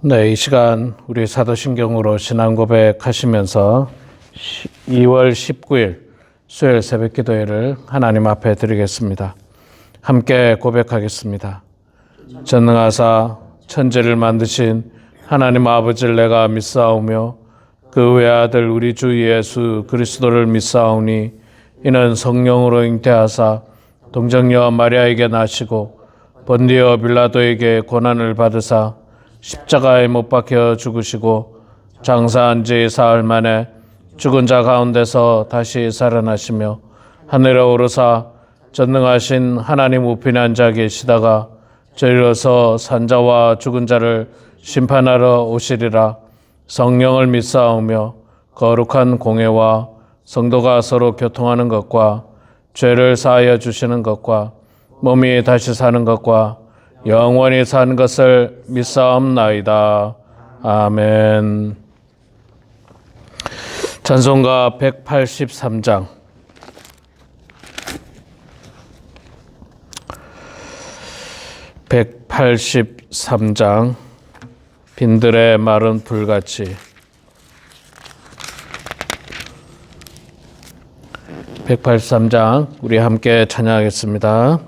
네, 이 시간 우리 사도신경으로 신앙 고백하시면서 2월 19일 수요일 새벽 기도회를 하나님 앞에 드리겠습니다. 함께 고백하겠습니다. 전능하사 천지를 만드신 하나님 아버지를 내가 믿사오며 그 외아들 우리 주 예수 그리스도를 믿사오니 이는 성령으로 잉태하사 동정녀 마리아에게 나시고 본디오 빌라도에게 고난을 받으사 십자가에 못 박혀 죽으시고 장사한 지 사흘 만에 죽은 자 가운데서 다시 살아나시며 하늘에 오르사 전능하신 하나님 우편에 앉아 계시다가 저리로서 산자와 죽은 자를 심판하러 오시리라. 성령을 믿사오며 거룩한 공회와 성도가 서로 교통하는 것과 죄를 사하여 주시는 것과 몸이 다시 사는 것과 영원히 사는 것을 믿사옵나이다. 아멘. 찬송가 183장. 빈들의 마른 풀같이. 183장 우리 함께 찬양하겠습니다.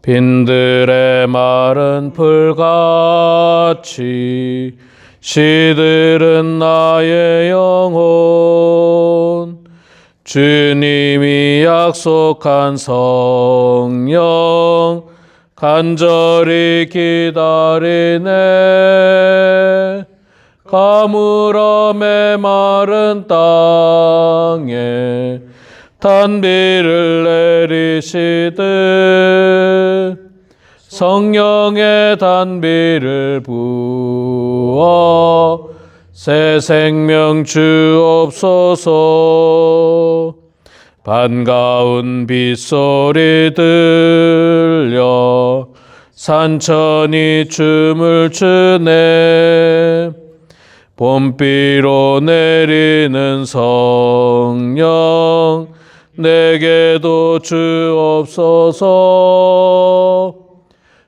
빈들의 마른 풀같이 시들은 나의 영혼 주님이 약속한 성령 간절히 기다리네. 가물어 메마른 땅에 단비를 내리시듯 성령의 단비를 부어 새 생명 주옵소서. 반가운 빗소리 들려 산천이 춤을 추네. 봄비로 내리는 성령 내게도 주옵소서.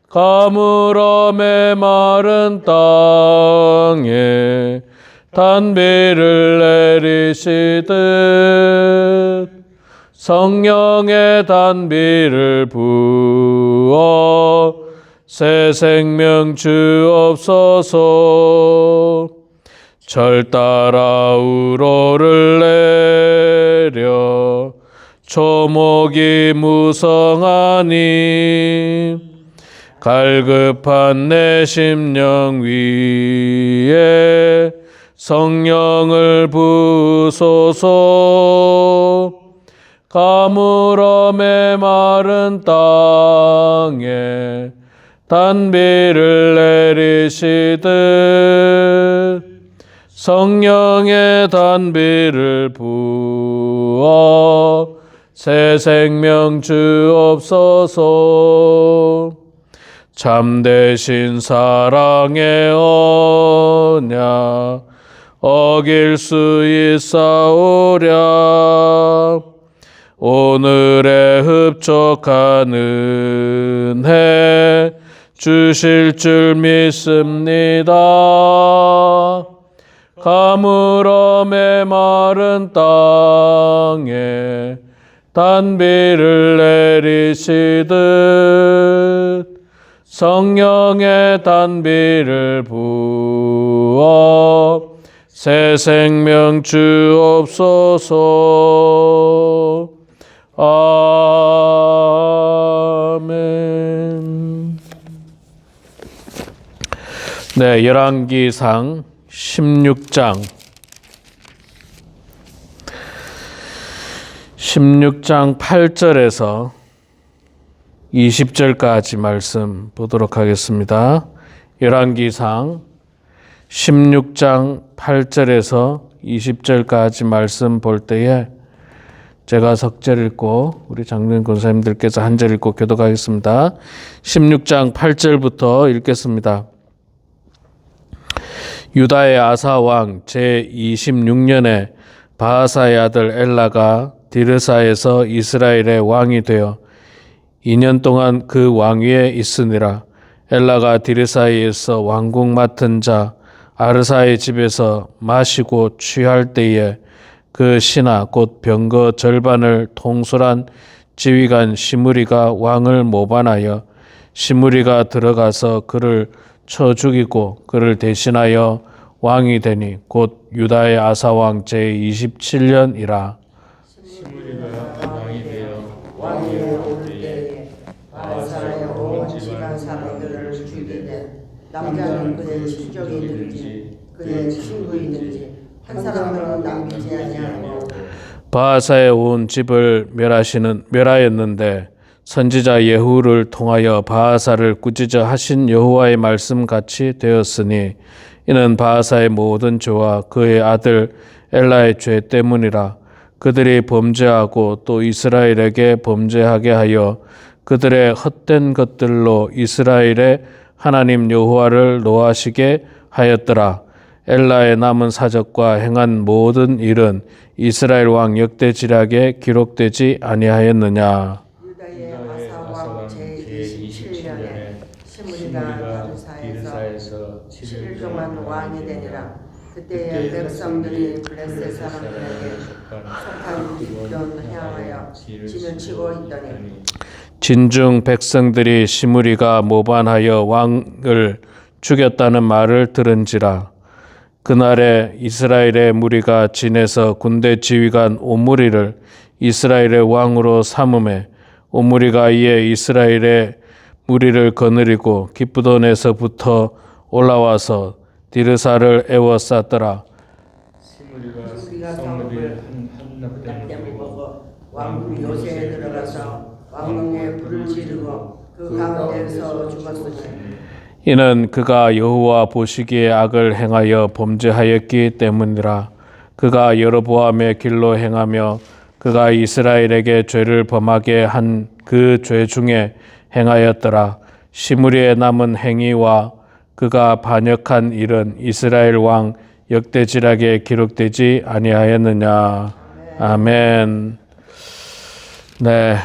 가물어 메마른 땅에 단비를 내리시듯 성령의 단비를 부어 새 생명 주옵소서. 절 따라 우로를 내려 초목이 무성하니 갈급한 내 심령 위에 성령을 부소서. 가물어 메마른 땅에 단비를 내리시듯 성령의 단비를 부어 새 생명 주옵소서. 참되신 사랑의 언약 어길 수 있사오랴. 오늘의 흡족한 은혜 주실 줄 믿습니다. 가물어 메마른 땅에 단비를 내리시듯 성령의 단비를 부어 새 생명 주옵소서. 아멘. 네, 열왕기상 16장 8절에서 20절까지 말씀 보도록 하겠습니다. 열왕기상 16장 8절에서 20절까지 말씀 볼 때에 제가 석절 읽고 우리 장로님 권사님들께서 한 절 읽고 교독하겠습니다. 16장 8절부터 읽겠습니다. 유다의 아사 왕 제26년에 바하사의 아들 엘라가 디르사에서 이스라엘의 왕이 되어 2년 동안 그 왕위에 있으니라. 엘라가 디르사이에서 왕궁 맡은 자 아르사의 집에서 마시고 취할 때에 그 신하 곧 병거 절반을 통솔한 지휘관 시므리가 왕을 모반하여 시므리가 들어가서 그를 쳐 죽이고 그를 대신하여 왕이 되니 곧 유다의 아사왕 제27년이라. 시므리가 왕이 되어 왕위에 오를 때에 바하사의 온 집안 사람들을 죽이되 남자는 그의 친족이든지 그의 친구이든지 한 사람으로 남기지 아니하고 바하사의 온 집을 멸하였는데 선지자 예후를 통하여 바하사를 꾸짖어 하신 여호와의 말씀 같이 되었으니 이는 바하사의 모든 죄와 그의 아들 엘라의 죄 때문이라. 그들이 범죄하고 또 이스라엘에게 범죄하게 하여 그들의 헛된 것들로 이스라엘의 하나님 여호와를 노하시게 하였더라. 엘라의 남은 사적과 행한 모든 일은 이스라엘 왕 역대지략에 기록되지 아니하였느냐. 유다의 아사왕 제27년에 시므리가 디르사에서 7일 동안 왕이 되니라. 그때에 백성들이 블레셋 사람들에게 속한 기돈 향하여 진을 치고 있더니 진중 백성들이 시므리가 모반하여 왕을 죽였다는 말을 들은지라. 그날에 이스라엘의 무리가 진에서 군대 지휘관 오므리를 이스라엘의 왕으로 삼음에 오므리가 이에 이스라엘의 무리를 거느리고 기브돈에서부터 올라와서 디르사를 에워쌌더라. 시므리가 성읍을 한납 먹어 왕궁 요새에 들어가서 왕궁에 불을 지르고 그 가운데서 죽었으니 이는 그가 여호와 보시기에 악을 행하여 범죄하였기 때문이라. 그가 여로보암의 길로 행하며 그가 이스라엘에게 죄를 범하게 한 그 죄 중에 행하였더라. 시므리의 남은 행위와 그가 반역한 일은 이스라엘 왕 역대지략에 기록되지 아니하였느냐. 아멘. 네,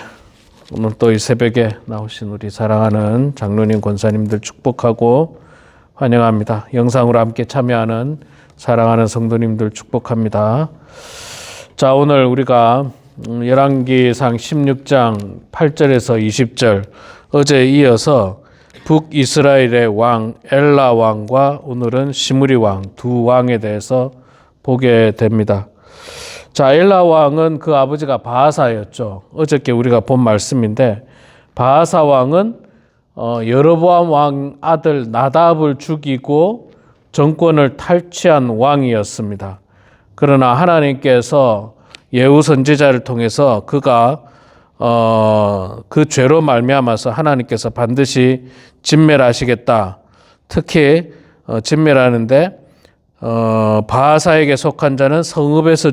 오늘 또 이 새벽에 나오신 우리 사랑하는 장로님, 권사님들 축복하고 환영합니다. 영상으로 함께 참여하는 사랑하는 성도님들 축복합니다. 자, 오늘 우리가 열왕기상 16장 8절에서 20절 어제에 이어서 북이스라엘의 왕 엘라 왕과 오늘은 시므리 왕 두 왕에 대해서 보게 됩니다. 자, 엘라 왕은 그 아버지가 바하사였죠. 어저께 우리가 본 말씀인데 바하사 왕은 여로보암 왕 아들 나답을 죽이고 정권을 탈취한 왕이었습니다. 그러나 하나님께서 예후 선지자를 통해서 그가 그 죄로 말미암아서 하나님께서 반드시 진멸하시겠다. 특히 진멸하는데 바하사에게 속한 자는 성읍에서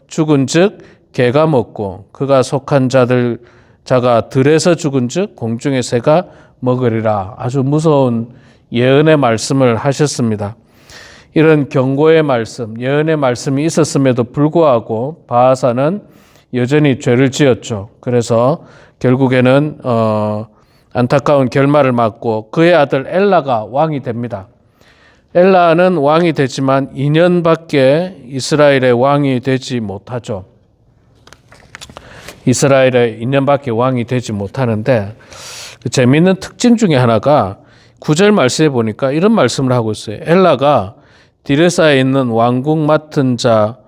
죽은 즉 개가 먹고 그가 속한 자가 들에서 죽은 즉 공중의 새가 먹으리라. 아주 무서운 예언의 말씀을 하셨습니다. 이런 경고의 말씀, 예언의 말씀이 있었음에도 불구하고 바하사는 여전히 죄를 지었죠. 그래서 결국에는 안타까운 결말을 맞고 그의 아들 엘라가 왕이 됩니다. 엘라는 왕이 되지만 2년밖에 이스라엘의 왕이 되지 못하죠. 이스라엘의 2년밖에 왕이 되지 못하는데 그 재미있는 특징 중에 하나가 9절 말씀에 보니까 이런 말씀을 하고 있어요. 엘라가 디르사에 있는 왕궁 맡은 자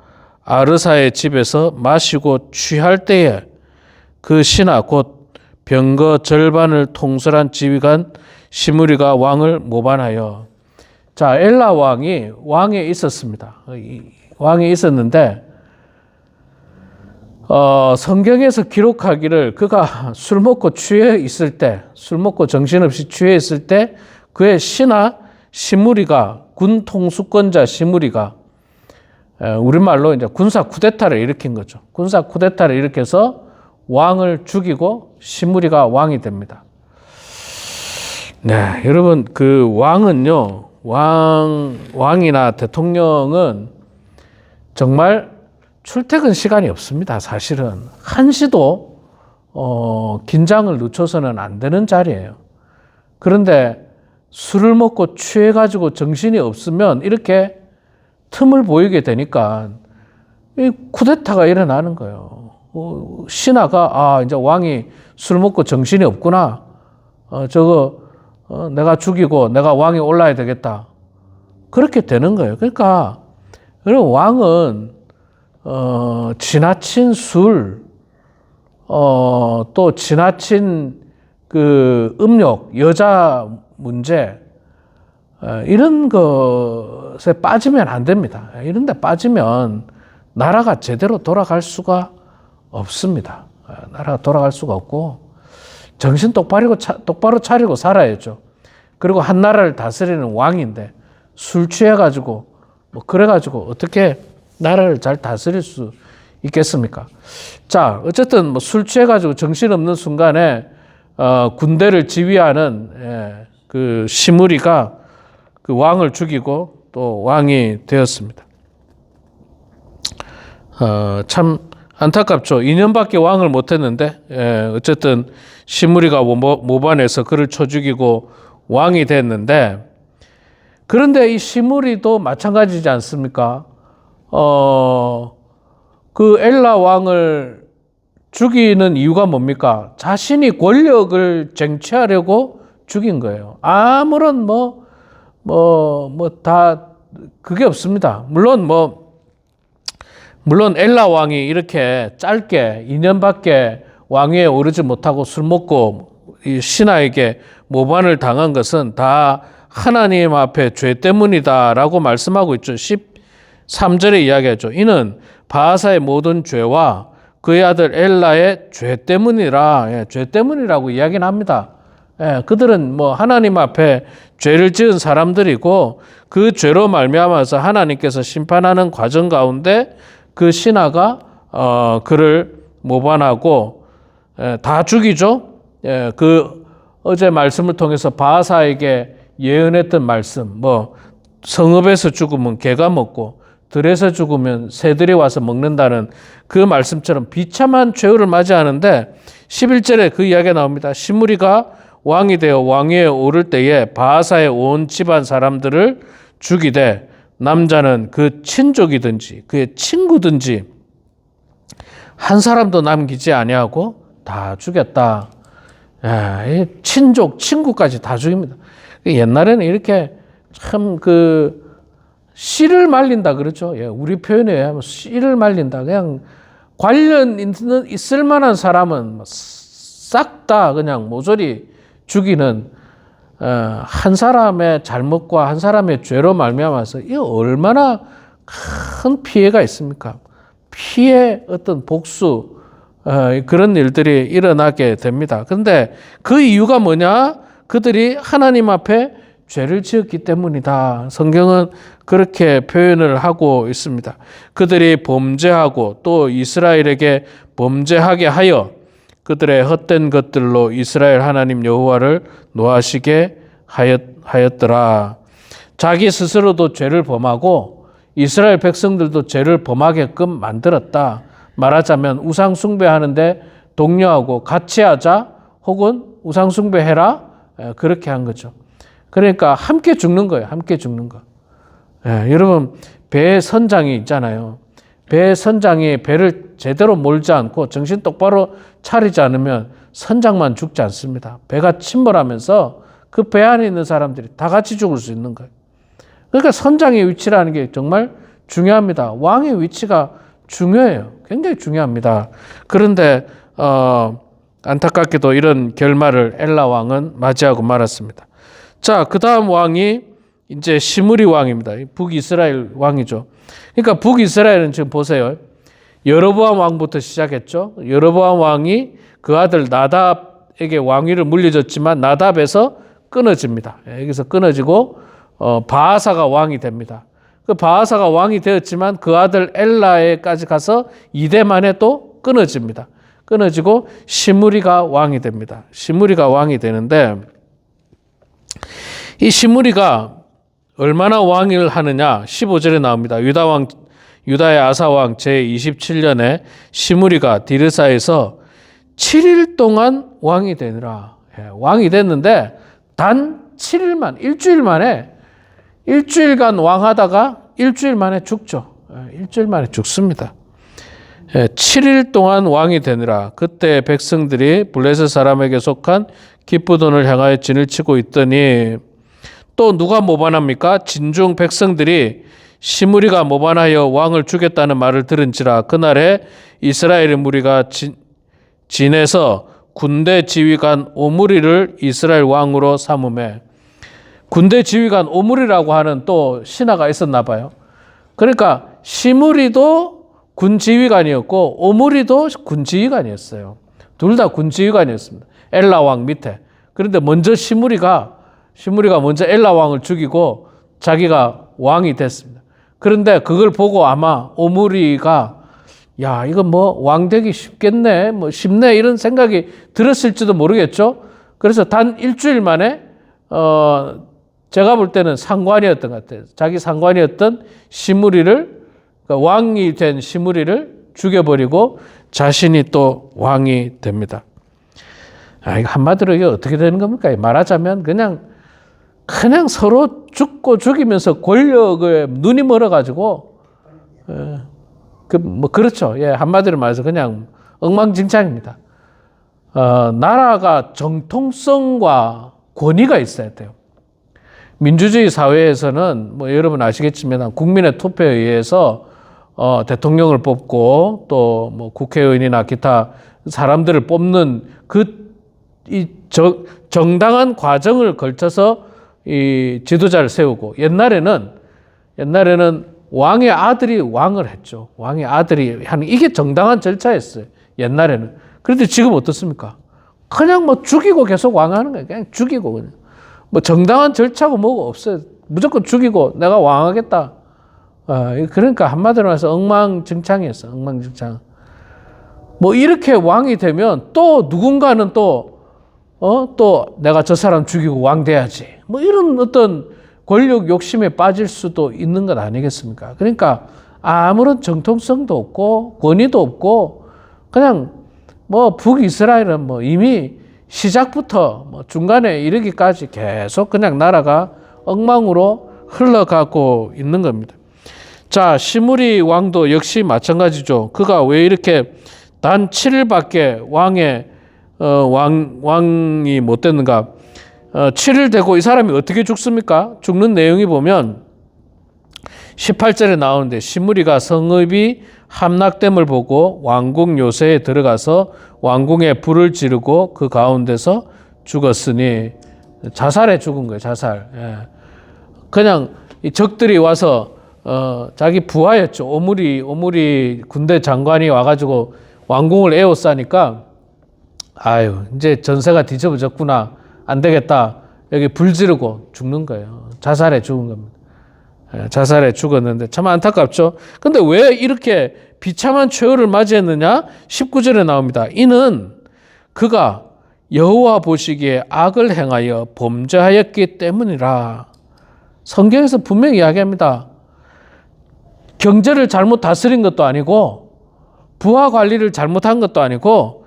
아르사의 집에서 마시고 취할 때에 그 신하 곧 병거 절반을 통솔한 지휘관 시므리가 왕을 모반하여. 자, 엘라 왕이 왕에 있었습니다. 왕에 있었는데 성경에서 기록하기를 그가 술 먹고 취해 있을 때, 술 먹고 정신없이 취해 있을 때 그의 신하 시므리가 군 통수권자 시므리가 우리말로 이제 군사 쿠데타를 일으킨 거죠. 군사 쿠데타를 일으켜서 왕을 죽이고 시므리가 왕이 됩니다. 네, 여러분 그 왕은요, 왕이나 대통령은 정말 출퇴근 시간이 없습니다. 사실은 한시도 긴장을 늦춰서는 안 되는 자리예요. 그런데 술을 먹고 취해가지고 정신이 없으면 이렇게 틈을 보이게 되니까 이 쿠데타가 일어나는 거예요. 신하가 이제 왕이 술 먹고 정신이 없구나. 내가 죽이고 내가 왕이 올라야 되겠다. 그렇게 되는 거예요. 그러니까 여러분 왕은 지나친 술, 또 지나친 그 음욕, 여자 문제 이런 것에 빠지면 안 됩니다. 이런 데 빠지면 나라가 제대로 돌아갈 수가 없습니다. 나라가 돌아갈 수가 없고 정신 똑바로 차리고 살아야죠. 그리고 한 나라를 다스리는 왕인데 술 취해가지고 그래가지고 어떻게 나라를 잘 다스릴 수 있겠습니까? 자, 어쨌든 술 취해가지고 정신없는 순간에 군대를 지휘하는 그 시므리가 그 왕을 죽이고 또 왕이 되었습니다. 참 안타깝죠. 2년밖에 왕을 못했는데 어쨌든 시므리가 모반에서 그를 쳐 죽이고 왕이 됐는데, 그런데 이 시므리도 마찬가지지 않습니까? 그 엘라 왕을 죽이는 이유가 뭡니까? 자신이 권력을 쟁취하려고 죽인 거예요. 아무런 다 그게 없습니다. 물론 엘라 왕이 이렇게 짧게 2년밖에 왕위에 오르지 못하고 술 먹고 이 신하에게 모반을 당한 것은 다 하나님 앞에 죄 때문이다라고 말씀하고 있죠. 13절에 이야기하죠. 이는 바하사의 모든 죄와 그의 아들 엘라의 죄 때문이라, 죄 때문이라고 이야기는 합니다. 그들은 하나님 앞에 죄를 지은 사람들이고 그 죄로 말미암아서 하나님께서 심판하는 과정 가운데 그 신하가 그를 모반하고 다 죽이죠. 그 어제 말씀을 통해서 바하사에게 예언했던 말씀, 성읍에서 죽으면 개가 먹고 들에서 죽으면 새들이 와서 먹는다는 그 말씀처럼 비참한 최후를 맞이하는데 11절에 그 이야기가 나옵니다. 시므리가 왕이 되어 왕위에 오를 때에 바하사의 온 집안 사람들을 죽이되 남자는 그 친족이든지 그의 친구든지 한 사람도 남기지 아니하고 다 죽였다. 친족, 친구까지 다 죽입니다. 옛날에는 이렇게 참 씨를 말린다 그러죠. 우리 표현에 의하면 씨를 말린다. 그냥 관련 있을 만한 사람은 싹 다 그냥 모조리 죽이는 한 사람의 잘못과 한 사람의 죄로 말미암아서 이 얼마나 큰 피해가 있습니까? 피해 어떤 복수 그런 일들이 일어나게 됩니다. 그런데 그 이유가 뭐냐? 그들이 하나님 앞에 죄를 지었기 때문이다. 성경은 그렇게 표현을 하고 있습니다. 그들이 범죄하고 또 이스라엘에게 범죄하게 하여 그들의 헛된 것들로 이스라엘 하나님 여호와를 노하시게 하였더라. 자기 스스로도 죄를 범하고 이스라엘 백성들도 죄를 범하게끔 만들었다. 말하자면 우상 숭배하는데 독려하고 같이 하자 혹은 우상 숭배해라 그렇게 한 거죠. 그러니까 함께 죽는 거예요. 함께 죽는 거. 여러분 배 선장이 있잖아요. 배 선장이 배를 제대로 몰지 않고 정신 똑바로 차리지 않으면 선장만 죽지 않습니다. 배가 침몰하면서 그 배 안에 있는 사람들이 다 같이 죽을 수 있는 거예요. 그러니까 선장의 위치라는 게 정말 중요합니다. 왕의 위치가 중요해요. 굉장히 중요합니다. 그런데 안타깝게도 이런 결말을 엘라 왕은 맞이하고 말았습니다. 자, 그 다음 왕이 이제 시므리 왕입니다. 북이스라엘 왕이죠. 그러니까 북이스라엘은 지금 보세요. 여로보암 왕부터 시작했죠. 여로보암 왕이 그 아들 나답에게 왕위를 물려줬지만 나답에서 끊어집니다. 여기서 끊어지고 바하사가 왕이 됩니다. 그 바하사가 왕이 되었지만 그 아들 엘라에까지 가서 2대 만에 또 끊어집니다. 끊어지고 시므리가 왕이 됩니다. 시므리가 왕이 되는데 이 시므리가 얼마나 왕위를 하느냐 15절에 나옵니다. 유다의 아사왕 제27년에 시므리가 디르사에서 7일 동안 왕이 되느라. 왕이 됐는데 단 7일만, 일주일간 왕하다가 일주일 만에 죽죠. 일주일 만에 죽습니다. 7일 동안 왕이 되느라 그때 백성들이 블레셋 사람에게 속한 기브돈을 향하여 진을 치고 있더니 또 누가 모반합니까? 진중 백성들이 시므리가 모반하여 왕을 죽였다는 말을 들은지라 그날에 이스라엘의 무리가 진에서 군대 지휘관 오므리를 이스라엘 왕으로 삼음해. 군대 지휘관 오므리라고 하는 또 신하가 있었나 봐요. 그러니까 시므리도 군 지휘관이었고 오므리도 군 지휘관이었어요. 둘 다 군 지휘관이었습니다. 엘라 왕 밑에. 그런데 먼저 시므리가 먼저 엘라 왕을 죽이고 자기가 왕이 됐습니다. 그런데 그걸 보고 아마 오므리가 야, 이거 뭐 왕 되기 쉽겠네, 뭐 쉽네 이런 생각이 들었을지도 모르겠죠. 그래서 단 일주일 만에 제가 볼 때는 상관이었던 것 같아요. 자기 상관이었던 시므리를, 그러니까 왕이 된 시므리를 죽여버리고 자신이 또 왕이 됩니다. 이거 한마디로 이게 어떻게 되는 겁니까? 말하자면 그냥 서로 죽고 죽이면서 권력을 눈이 멀어가지고, 그렇죠. 예, 한마디로 말해서 그냥 엉망진창입니다. 나라가 정통성과 권위가 있어야 돼요. 민주주의 사회에서는 뭐 여러분 아시겠지만 국민의 투표에 의해서 대통령을 뽑고 또 뭐 국회의원이나 기타 사람들을 뽑는 정당한 과정을 걸쳐서 이 지도자를 세우고 옛날에는 왕의 아들이 왕을 했죠. 왕의 아들이 하는 이게 정당한 절차였어요. 옛날에는. 그런데 지금 어떻습니까? 그냥 뭐 죽이고 계속 왕하는 거예요. 그냥 죽이고 그냥. 뭐 정당한 절차고 뭐가 없어요. 무조건 죽이고 내가 왕하겠다. 그러니까 한마디로 해서 엉망진창이었어. 엉망진창. 뭐 이렇게 왕이 되면 또 누군가는 또 내가 저 사람 죽이고 왕 돼야지. 뭐 이런 어떤 권력 욕심에 빠질 수도 있는 것 아니겠습니까? 그러니까 아무런 정통성도 없고 권위도 없고 그냥 뭐 북이스라엘은 뭐 이미 시작부터 뭐 중간에 이르기까지 계속 그냥 나라가 엉망으로 흘러가고 있는 겁니다. 자, 시므리 왕도 역시 마찬가지죠. 그가 왜 이렇게 단 7일밖에 왕이 못 됐는가? 7일 되고 이 사람이 어떻게 죽습니까? 죽는 내용이 보면 18절에 나오는데 시므리가 성읍이 함락됨을 보고 왕궁 요새에 들어가서 왕궁에 불을 지르고 그 가운데서 죽었으니 자살에 죽은 거예요. 자살. 예. 그냥 이 적들이 와서 자기 부하였죠. 오므리 군대 장관이 와가지고 왕궁을 에워싸니까 아유 이제 전세가 뒤집어졌구나. 안 되겠다. 여기 불 지르고 죽는 거예요. 자살에 죽은 겁니다. 자살에 죽었는데 참 안타깝죠. 근데 왜 이렇게 비참한 최후를 맞이했느냐? 19절에 나옵니다. 이는 그가 여호와 보시기에 악을 행하여 범죄하였기 때문이라. 성경에서 분명히 이야기합니다. 경제를 잘못 다스린 것도 아니고 부하 관리를 잘못한 것도 아니고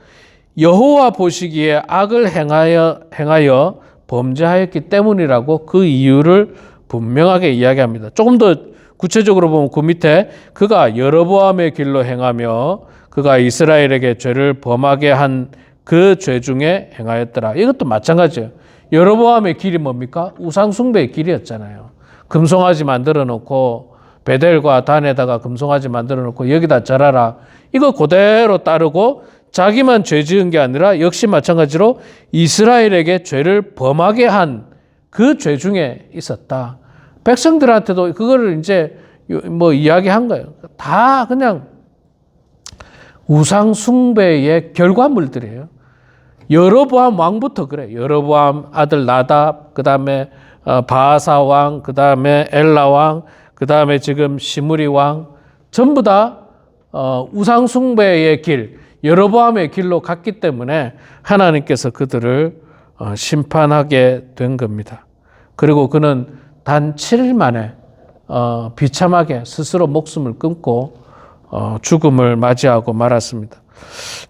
여호와 보시기에 악을 행하여 범죄하였기 때문이라고 그 이유를 분명하게 이야기합니다. 조금 더 구체적으로 보면 그 밑에 그가 여로보암의 길로 행하며 그가 이스라엘에게 죄를 범하게 한 그 죄 중에 행하였더라. 이것도 마찬가지예요. 여로보암의 길이 뭡니까? 우상숭배의 길이었잖아요. 금송아지 만들어 놓고 베델과 단에다가 금송아지 만들어 놓고 여기다 절하라. 이거 그대로 따르고 자기만 죄 지은 게 아니라 역시 마찬가지로 이스라엘에게 죄를 범하게 한 그 죄 중에 있었다. 백성들한테도 그거를 이제 뭐 이야기한 거예요. 다 그냥 우상 숭배의 결과물들이에요. 여로보암 왕부터 그래. 여로보암 아들 나답, 그 다음에 바아사 왕, 그 다음에 엘라 왕, 그 다음에 지금 시므리 왕, 전부 다 우상 숭배의 길, 여로보암의 길로 갔기 때문에 하나님께서 그들을 심판하게 된 겁니다. 그리고 그는 단 7일 만에 비참하게 스스로 목숨을 끊고 죽음을 맞이하고 말았습니다.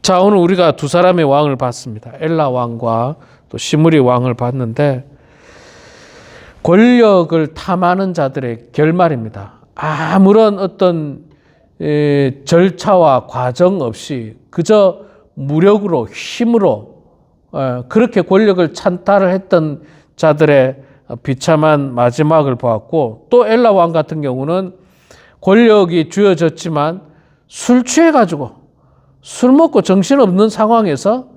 자, 오늘 우리가 두 사람의 왕을 봤습니다. 엘라 왕과 또 시므리 왕을 봤는데 권력을 탐하는 자들의 결말입니다. 아무런 어떤 절차와 과정 없이 그저 무력으로 힘으로 그렇게 권력을 찬탈을 했던 자들의 비참한 마지막을 보았고, 또 엘라 왕 같은 경우는 권력이 쥐어졌지만 술 취해가지고 술 먹고 정신없는 상황에서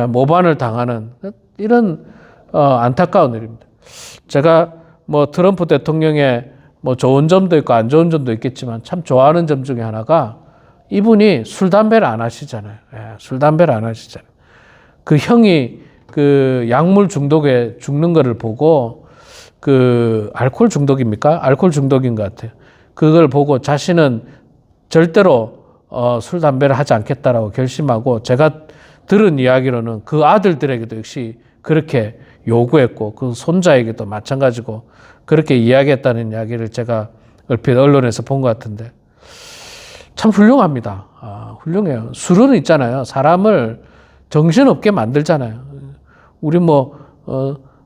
모반을 당하는 이런 안타까운 일입니다. 제가 뭐 트럼프 대통령의 뭐 좋은 점도 있고 안 좋은 점도 있겠지만 참 좋아하는 점 중에 하나가 이분이 술 담배를 안 하시잖아요. 술 담배를 안 하시잖아요. 그 형이 그 약물 중독에 죽는 거를 보고, 그 알코올 중독입니까? 알코올 중독인 것 같아요. 그걸 보고 자신은 절대로 술 담배를 하지 않겠다라고 결심하고, 제가 들은 이야기로는 그 아들들에게도 역시 그렇게 요구했고 그 손자에게도 마찬가지고 그렇게 이야기했다는 이야기를 제가 얼핏 언론에서 본 것 같은데, 참 훌륭합니다. 훌륭해요. 술은 있잖아요. 사람을 정신없게 만들잖아요. 우리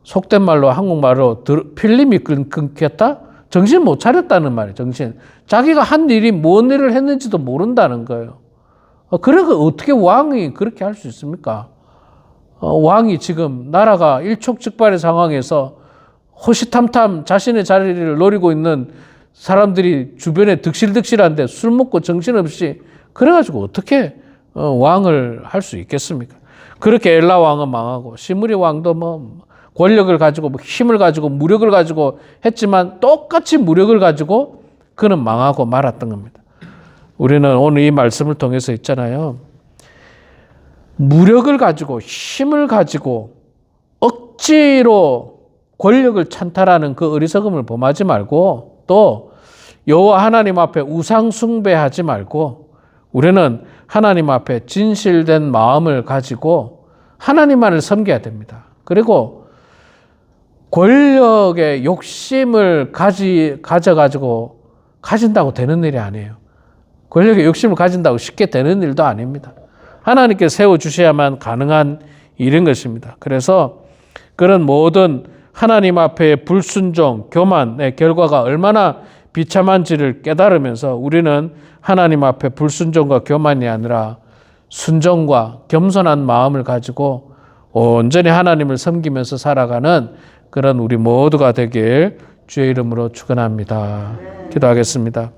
속된 말로 한국말로 필름이 끊겼다? 정신 못 차렸다는 말이에요. 정신. 자기가 한 일이 뭔 일을 했는지도 모른다는 거예요. 그러니까 어떻게 왕이 그렇게 할 수 있습니까? 왕이 지금 나라가 일촉즉발의 상황에서 호시탐탐 자신의 자리를 노리고 있는 사람들이 주변에 득실득실한데 술 먹고 정신없이 그래가지고 어떻게 왕을 할 수 있겠습니까? 그렇게 엘라 왕은 망하고 시므리 왕도 뭐 권력을 가지고 힘을 가지고 무력을 가지고 했지만 똑같이 무력을 가지고 그는 망하고 말았던 겁니다. 우리는 오늘 이 말씀을 통해서 있잖아요. 무력을 가지고 힘을 가지고 억지로 권력을 찬탈하는 그 어리석음을 범하지 말고, 또 여호와 하나님 앞에 우상 숭배하지 말고 우리는 하나님 앞에 진실된 마음을 가지고 하나님만을 섬겨야 됩니다. 그리고 권력의 욕심을 가져가지고 가진다고 되는 일이 아니에요. 권력의 욕심을 가진다고 쉽게 되는 일도 아닙니다. 하나님께 세워주셔야만 가능한 일인 것입니다. 그래서 그런 모든 하나님 앞에 불순종, 교만의 결과가 얼마나 비참한지를 깨달으면서 우리는 하나님 앞에 불순종과 교만이 아니라 순종과 겸손한 마음을 가지고 온전히 하나님을 섬기면서 살아가는 그런 우리 모두가 되길 주의 이름으로 축원합니다. 기도하겠습니다.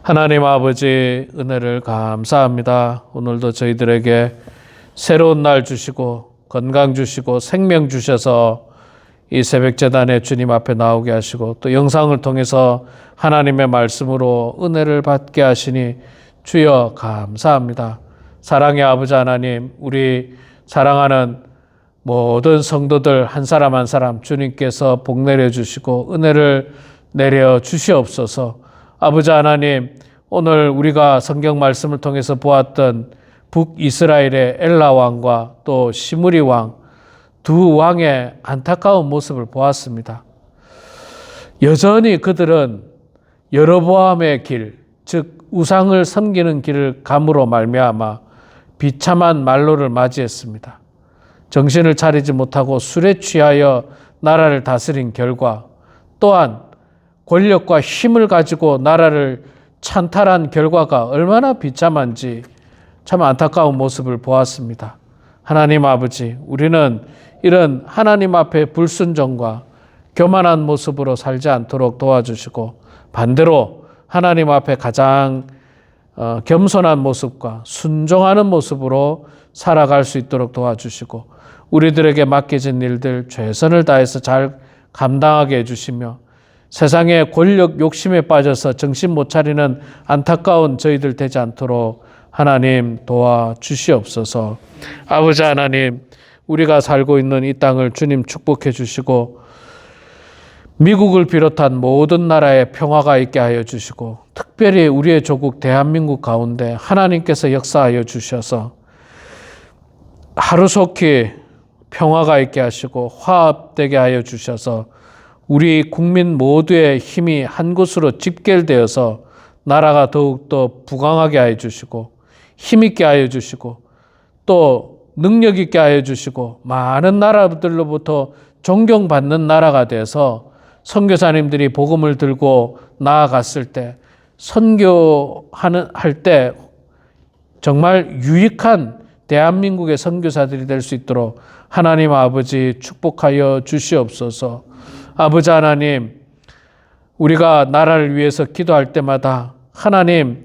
하나님 아버지, 은혜를 감사합니다. 오늘도 저희들에게 새로운 날 주시고 건강 주시고 생명 주셔서 이 새벽 제단에 주님 앞에 나오게 하시고 또 영상을 통해서 하나님의 말씀으로 은혜를 받게 하시니 주여 감사합니다. 사랑의 아버지 하나님, 우리 사랑하는 모든 성도들 한 사람 한 사람 주님께서 복 내려 주시고 은혜를 내려 주시옵소서. 아버지 하나님, 오늘 우리가 성경 말씀을 통해서 보았던 북이스라엘의 엘라 왕과 또 시므리 왕, 두 왕의 안타까운 모습을 보았습니다. 여전히 그들은 여로보암의 길, 즉 우상을 섬기는 길을 감으로 말미암아 비참한 말로를 맞이했습니다. 정신을 차리지 못하고 술에 취하여 나라를 다스린 결과, 또한 권력과 힘을 가지고 나라를 찬탈한 결과가 얼마나 비참한지 참 안타까운 모습을 보았습니다. 하나님 아버지, 우리는 이런 하나님 앞에 불순종과 교만한 모습으로 살지 않도록 도와주시고 반대로 하나님 앞에 가장 겸손한 모습과 순종하는 모습으로 살아갈 수 있도록 도와주시고 우리들에게 맡겨진 일들 최선을 다해서 잘 감당하게 해주시며 세상의 권력 욕심에 빠져서 정신 못 차리는 안타까운 저희들 되지 않도록 하나님 도와주시옵소서. 아버지 하나님, 우리가 살고 있는 이 땅을 주님 축복해 주시고 미국을 비롯한 모든 나라에 평화가 있게 하여 주시고 특별히 우리의 조국 대한민국 가운데 하나님께서 역사하여 주셔서 하루속히 평화가 있게 하시고 화합되게 하여 주셔서 우리 국민 모두의 힘이 한 곳으로 집결되어서 나라가 더욱더 부강하게 하여 주시고 힘있게 하여 주시고 또 능력 있게 하여 주시고 많은 나라들로부터 존경받는 나라가 돼서 선교사님들이 복음을 들고 나아갔을 때 할 때 정말 유익한 대한민국의 선교사들이 될 수 있도록 하나님 아버지 축복하여 주시옵소서. 아버지 하나님, 우리가 나라를 위해서 기도할 때마다 하나님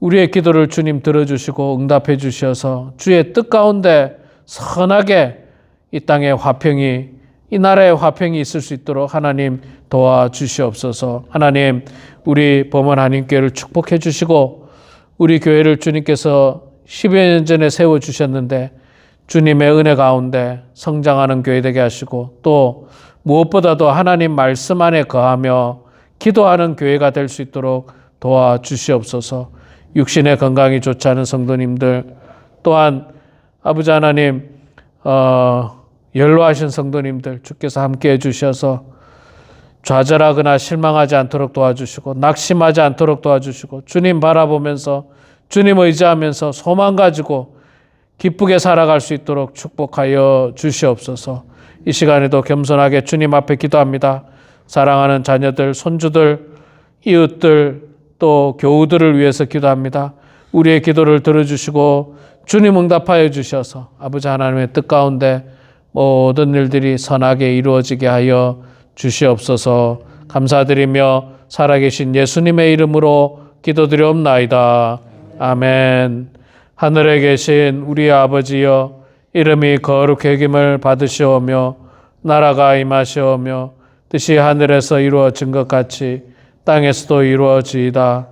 우리의 기도를 주님 들어주시고 응답해 주셔서 주의 뜻 가운데 선하게 이 땅의 화평이, 이 나라의 화평이 있을 수 있도록 하나님 도와주시옵소서. 하나님, 우리 범원 한인교회를 축복해 주시고 우리 교회를 주님께서 10여 년 전에 세워주셨는데 주님의 은혜 가운데 성장하는 교회 되게 하시고 또 무엇보다도 하나님 말씀 안에 거하며 기도하는 교회가 될 수 있도록 도와주시옵소서. 육신의 건강이 좋지 않은 성도님들 또한 아버지 하나님 연로하신 성도님들 주께서 함께해 주셔서 좌절하거나 실망하지 않도록 도와주시고 낙심하지 않도록 도와주시고 주님 바라보면서 주님 의지하면서 소망 가지고 기쁘게 살아갈 수 있도록 축복하여 주시옵소서. 이 시간에도 겸손하게 주님 앞에 기도합니다. 사랑하는 자녀들, 손주들, 이웃들, 또 교우들을 위해서 기도합니다. 우리의 기도를 들어주시고 주님 응답하여 주셔서 아버지 하나님의 뜻 가운데 모든 일들이 선하게 이루어지게 하여 주시옵소서. 감사드리며 살아계신 예수님의 이름으로 기도드리옵나이다. 아멘. 하늘에 계신 우리 아버지여, 이름이 거룩히 여김을 받으시오며 나라가 임하시오며 뜻이 하늘에서 이루어진 것 같이 땅에서도 이루어지이다.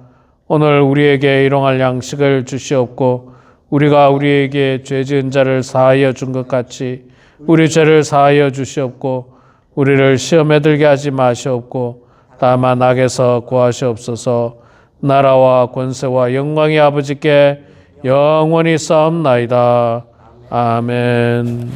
오늘 우리에게 일용할 양식을 주시옵고 우리가 우리에게 죄 지은 자를 사하여 준 것 같이 우리 죄를 사하여 주시옵고 우리를 시험에 들게 하지 마시옵고 다만 악에서 구하시옵소서. 나라와 권세와 영광이 아버지께 영원히 싸움나이다. 아멘.